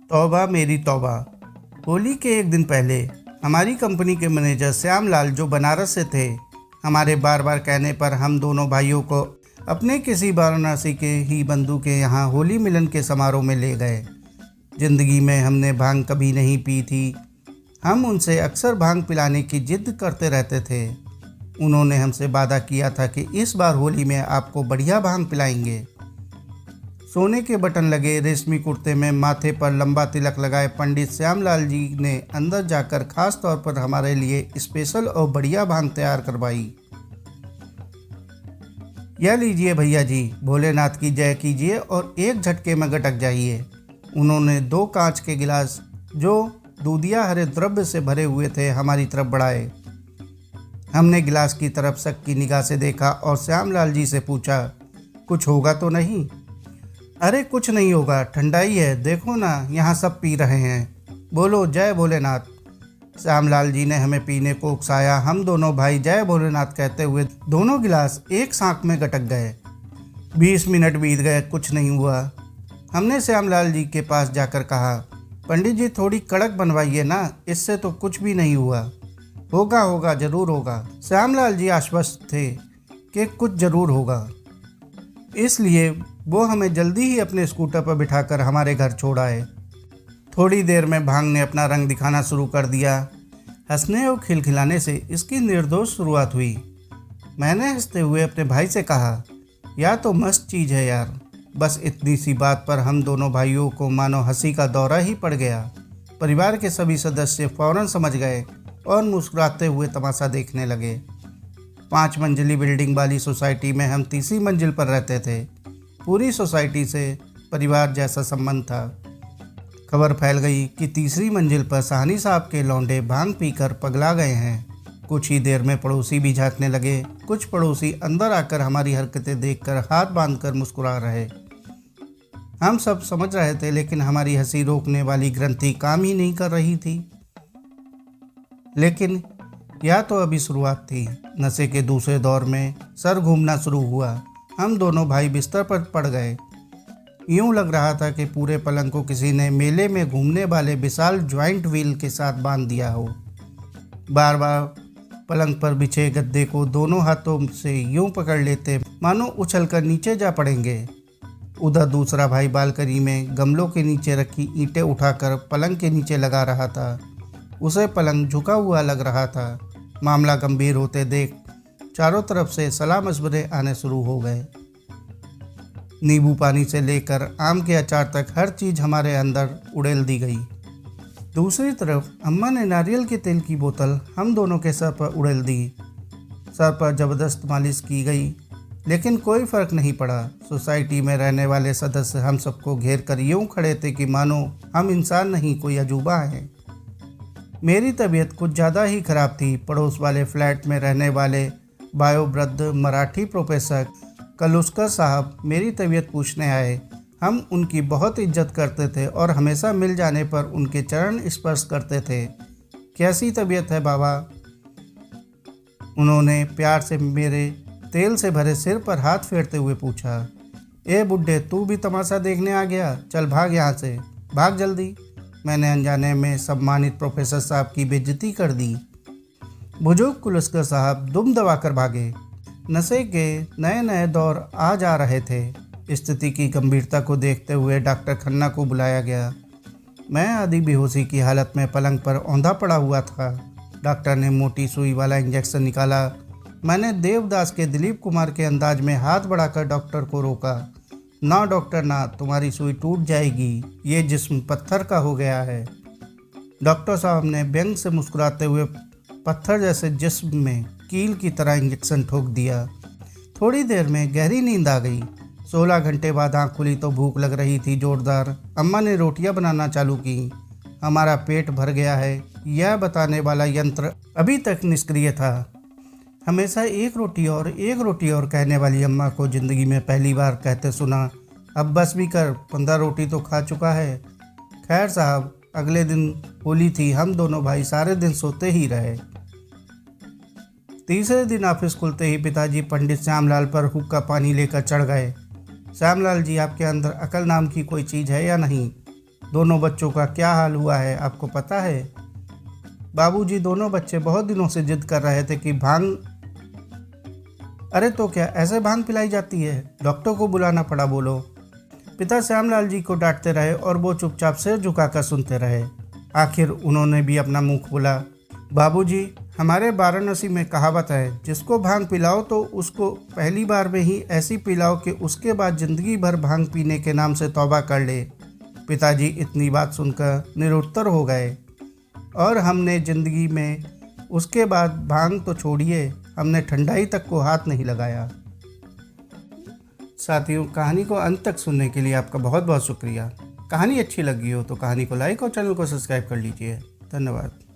तौबा मेरी तौबा। होली के एक दिन पहले हमारी कंपनी के मैनेजर श्यामलाल, जो बनारस से थे, हमारे बार बार कहने पर हम दोनों भाइयों को अपने किसी वाराणसी के ही बंधु के यहाँ होली मिलन के समारोह में ले गए। जिंदगी में हमने भांग कभी नहीं पी थी। हम उनसे अक्सर भांग पिलाने की जिद करते रहते थे। उन्होंने हमसे वादा किया था कि इस बार होली में आपको बढ़िया भांग पिलाएंगे। सोने के बटन लगे रेशमी कुर्ते में माथे पर लंबा तिलक लगाए पंडित श्यामलाल जी ने अंदर जाकर खास तौर पर हमारे लिए स्पेशल और बढ़िया भांग तैयार करवाई। यह लीजिए भैया जी, भोलेनाथ की जय कीजिए और एक झटके में गटक जाइए। उन्होंने 2 कांच के गिलास जो दूधिया हरे द्रव्य से भरे हुए थे हमारी तरफ बढ़ाए। हमने गिलास की तरफ शक की निगाह से देखा और श्यामलाल जी से पूछा, कुछ होगा तो नहीं? अरे कुछ नहीं होगा, ठंडाई है, देखो ना यहाँ सब पी रहे हैं, बोलो जय भोलेनाथ। श्यामलाल जी ने हमें पीने को उकसाया। हम दोनों भाई जय भोलेनाथ कहते हुए दोनों गिलास एक सांक में गटक गए। 20 मिनट बीत गए, कुछ नहीं हुआ। हमने श्यामलाल जी के पास जाकर कहा, पंडित जी थोड़ी कड़क बनवाइए ना, इससे तो कुछ भी नहीं हुआ। होगा होगा, जरूर होगा। श्यामलाल जी आश्वस्त थे कि कुछ जरूर होगा, इसलिए वो हमें जल्दी ही अपने स्कूटर पर बिठाकर हमारे घर छोड़ आए। थोड़ी देर में भांग ने अपना रंग दिखाना शुरू कर दिया। हंसने और खिलखिलाने से इसकी निर्दोष शुरुआत हुई। मैंने हंसते हुए अपने भाई से कहा, यह तो मस्त चीज़ है यार। बस इतनी सी बात पर हम दोनों भाइयों को मानो हंसी का दौरा ही पड़ गया। परिवार के सभी सदस्य फौरन समझ गए और मुस्कुराते हुए तमाशा देखने लगे। 5 मंजिली बिल्डिंग वाली सोसाइटी में हम तीसरी मंजिल पर रहते थे। पूरी सोसाइटी से परिवार जैसा संबंध था। खबर फैल गई कि तीसरी मंजिल पर साहनी साहब के लौंडे भांग पीकर पगला गए हैं। कुछ ही देर में पड़ोसी भी झांकने लगे। कुछ पड़ोसी अंदर आकर हमारी हरकतें देखकर हाथ बांधकर मुस्कुरा रहे। हम सब समझ रहे थे, लेकिन हमारी हंसी रोकने वाली ग्रंथि काम ही नहीं कर रही थी। लेकिन यह तो अभी शुरुआत थी। नशे के दूसरे दौर में सर घूमना शुरू हुआ। हम दोनों भाई बिस्तर पर पड़ गए। यूं लग रहा था कि पूरे पलंग को किसी ने मेले में घूमने वाले विशाल ज्वाइंट व्हील के साथ बांध दिया हो। बार बार पलंग पर बिछे गद्दे को दोनों हाथों से यूं पकड़ लेते मानो उछलकर नीचे जा पड़ेंगे। उधर दूसरा भाई बालकनी में गमलों के नीचे रखी ईंटें उठाकर पलंग के नीचे लगा रहा था। उसे पलंग झुका हुआ लग रहा था। मामला गंभीर होते देख चारों तरफ से सलाह मशवरे आने शुरू हो गए। नींबू पानी से लेकर आम के अचार तक हर चीज़ हमारे अंदर उड़ेल दी गई। दूसरी तरफ अम्मा ने नारियल के तेल की बोतल हम दोनों के सर पर उड़ेल दी। सर पर ज़बरदस्त मालिश की गई, लेकिन कोई फ़र्क नहीं पड़ा। सोसाइटी में रहने वाले सदस्य हम सबको घेर कर यूँ खड़े थे कि मानो हम इंसान नहीं, कोई अजूबा है। मेरी तबीयत कुछ ज़्यादा ही ख़राब थी। पड़ोस वाले फ्लैट में रहने वाले वयोवृद्ध मराठी प्रोफेसर कलुस्कर साहब मेरी तबीयत पूछने आए। हम उनकी बहुत इज्जत करते थे और हमेशा मिल जाने पर उनके चरण स्पर्श करते थे। कैसी तबीयत है बाबा? उन्होंने प्यार से मेरे तेल से भरे सिर पर हाथ फेरते हुए पूछा। ए बुड्ढे, तू भी तमाशा देखने आ गया? चल भाग यहाँ से, भाग जल्दी। मैंने अनजाने में सम्मानित प्रोफेसर साहब की बेइज्जती कर दी। बुजुर्ग कुलस्कर साहब दुम दबाकर भागे। नशे के नए नए दौर आ जा रहे थे। स्थिति की गंभीरता को देखते हुए डॉक्टर खन्ना को बुलाया गया। मैं आधी बेहोशी की हालत में पलंग पर औंधा पड़ा हुआ था। डॉक्टर ने मोटी सुई वाला इंजेक्शन निकाला। मैंने देवदास के दिलीप कुमार के अंदाज में हाथ बढ़ाकर डॉक्टर को रोका। ना डॉक्टर ना, तुम्हारी सुई टूट जाएगी, ये जिस्म पत्थर का हो गया है। डॉक्टर साहब ने व्यंग से मुस्कुराते हुए पत्थर जैसे जिस्म में कील की तरह इंजेक्शन ठोक दिया। थोड़ी देर में गहरी नींद आ गई। 16 घंटे बाद आँख खुली तो भूख लग रही थी जोरदार। अम्मा ने रोटियां बनाना चालू की। हमारा पेट भर गया है, यह बताने वाला यंत्र अभी तक निष्क्रिय था। हमेशा एक रोटी और कहने वाली अम्मा को ज़िंदगी में पहली बार कहते सुना। अब बस भी कर, 15 रोटी तो खा चुका है। खैर साहब, अगले दिन होली थी। हम दोनों भाई सारे दिन सोते ही रहे। तीसरे दिन ऑफिस खुलते ही पिताजी पंडित श्यामलाल पर हुक्का पानी लेकर चढ़ गए। श्यामलाल जी, आपके अंदर अकल नाम की कोई चीज़ है या नहीं? दोनों बच्चों का क्या हाल हुआ है आपको पता है? बाबूजी, दोनों बच्चे बहुत दिनों से जिद कर रहे थे कि भांग। अरे तो क्या ऐसे भांग पिलाई जाती है? डॉक्टर को बुलाना पड़ा बोलो। पिता श्यामलाल जी को डांटते रहे और वो चुपचाप सिर झुकाकर सुनते रहे। आखिर उन्होंने भी अपना मुंह खोला। बाबूजी, हमारे वाराणसी में कहावत है, जिसको भांग पिलाओ तो उसको पहली बार में ही ऐसी पिलाओ कि उसके बाद जिंदगी भर भांग पीने के नाम से तौबा कर ले। पिताजी इतनी बात सुनकर निरुत्तर हो गए और हमने जिंदगी में उसके बाद भांग तो छोड़िए, हमने ठंडाई तक को हाथ नहीं लगाया। साथियों, कहानी को अंत तक सुनने के लिए आपका बहुत बहुत शुक्रिया। कहानी अच्छी लगी हो तो कहानी को लाइक और चैनल को सब्सक्राइब कर लीजिए। धन्यवाद।